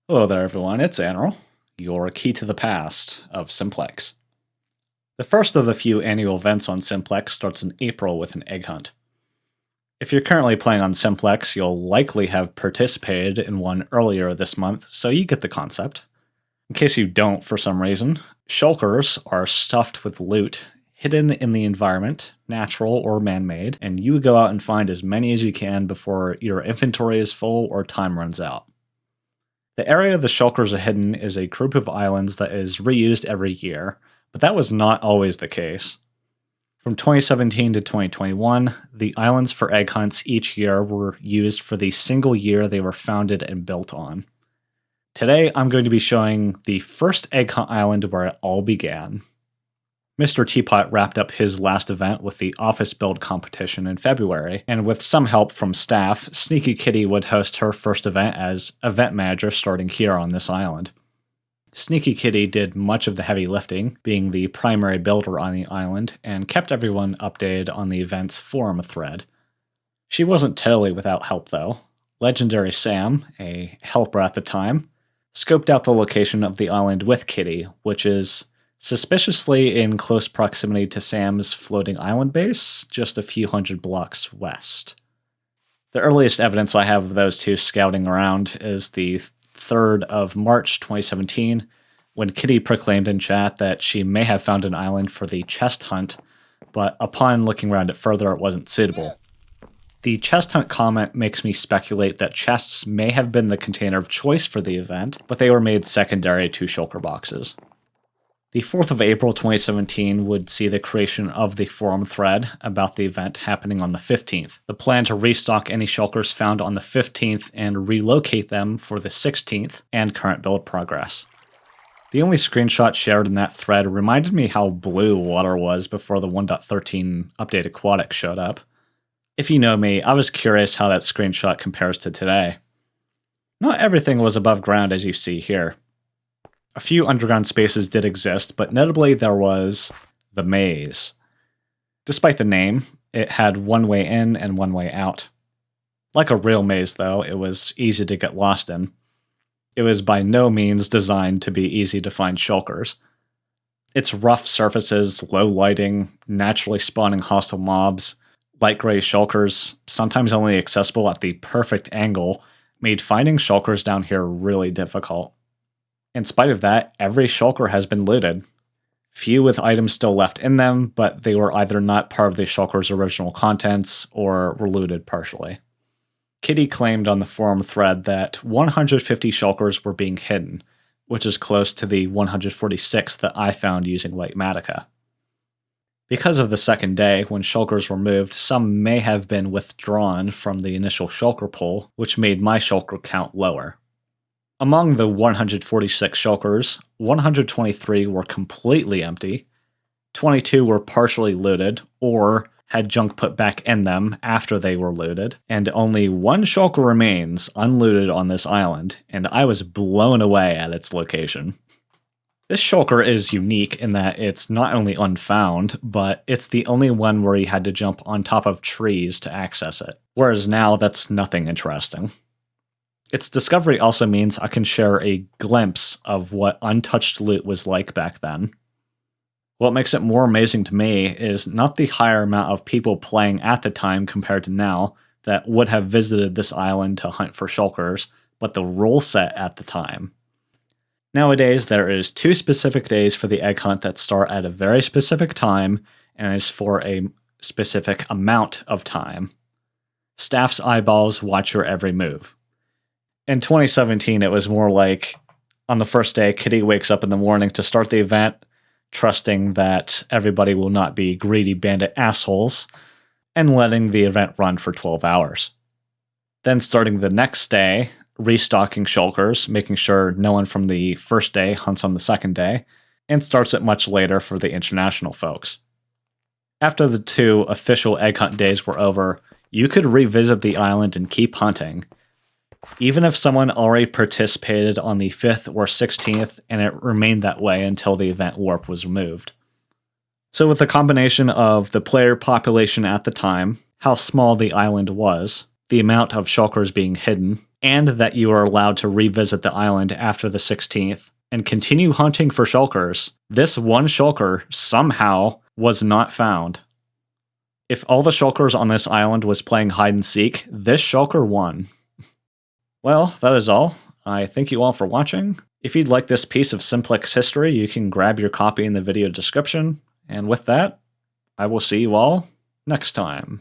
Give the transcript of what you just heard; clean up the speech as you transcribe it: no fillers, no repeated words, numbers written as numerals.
Hello there, everyone. It's Anarl, your key to the past of Simplex. The first of the few annual events on Simplex starts in April with an egg hunt. If you're currently playing on Simplex, you'll likely have participated in one earlier this month, so you get the concept. In case you don't for some reason, shulkers are stuffed with loot hidden in the environment, natural or man-made, and you go out and find as many as you can before your inventory is full or time runs out. The area the shulkers are hidden is a group of islands that is reused every year, but that was not always the case. From 2017 to 2021, the islands for egg hunts each year were used for the single year they were founded and built on. Today, I'm going to be showing the first egg hunt island where it all began. Mr. Teapot wrapped up his last event with the office build competition in February, and with some help from staff, Sneakykitty would host her first event as event manager starting here on this island. Sneakykitty did much of the heavy lifting, being the primary builder on the island, and kept everyone updated on the event's forum thread. She wasn't totally without help though. Legendary Sam, a helper at the time, scoped out the location of the island with Kitty, which is suspiciously in close proximity to Sam's floating island base, just a few hundred blocks west. The earliest evidence I have of those two scouting around is the 3rd of March 2017, when Kitty proclaimed in chat that she may have found an island for the chest hunt, but upon looking around it further, it wasn't suitable. The chest hunt comment makes me speculate that chests may have been the container of choice for the event, but they were made secondary to shulker boxes. The 4th of April 2017 would see the creation of the forum thread about the event happening on the 15th. The plan to restock any shulkers found on the 15th and relocate them for the 16th and current build progress. The only screenshot shared in that thread reminded me how blue water was before the 1.13 update aquatic showed up. If you know me, I was curious how that screenshot compares to today. Not everything was above ground as you see here. A few underground spaces did exist, but notably there was the maze. Despite the name, it had one way in and one way out. Like a real maze, though, it was easy to get lost in. It was by no means designed to be easy to find shulkers. Its rough surfaces, low lighting, naturally spawning hostile mobs, light gray shulkers, sometimes only accessible at the perfect angle, made finding shulkers down here really difficult. In spite of that, every shulker has been looted. Few with items still left in them, but they were either not part of the shulker's original contents or were looted partially. Kitty claimed on the forum thread that 150 shulkers were being hidden, which is close to the 146 that I found using Lightmatica. Because of the second day, when shulkers were moved, some may have been withdrawn from the initial shulker pool, which made my shulker count lower. Among the 146 shulkers, 123 were completely empty, 22 were partially looted or had junk put back in them after they were looted, and only one shulker remains unlooted on this island, and I was blown away at its location. This shulker is unique in that it's not only unfound, but it's the only one where you had to jump on top of trees to access it, whereas now that's nothing interesting. Its discovery also means I can share a glimpse of what untouched loot was like back then. What makes it more amazing to me is not the higher amount of people playing at the time compared to now that would have visited this island to hunt for shulkers, but the rule set at the time. Nowadays, there is 2 specific days for the egg hunt that start at a very specific time and is for a specific amount of time. Staff's eyeballs watch your every move. In 2017, it was more like, on the first day, Kitty wakes up in the morning to start the event, trusting that everybody will not be greedy bandit assholes, and letting the event run for 12 hours. Then starting the next day, restocking shulkers, making sure no one from the first day hunts on the second day, and starts it much later for the international folks. After the 2 official egg hunt days were over, you could revisit the island and keep hunting, even if someone already participated on the 5th or 16th and it remained that way until the event warp was removed. So with the combination of the player population at the time, how small the island was, the amount of shulkers being hidden, and that you are allowed to revisit the island after the 16th and continue hunting for shulkers, this one shulker somehow was not found. If all the shulkers on this island was playing hide and seek, this shulker won. Well, that is all. I thank you all for watching. If you'd like this piece of Simplex history, you can grab your copy in the video description. And with that, I will see you all next time.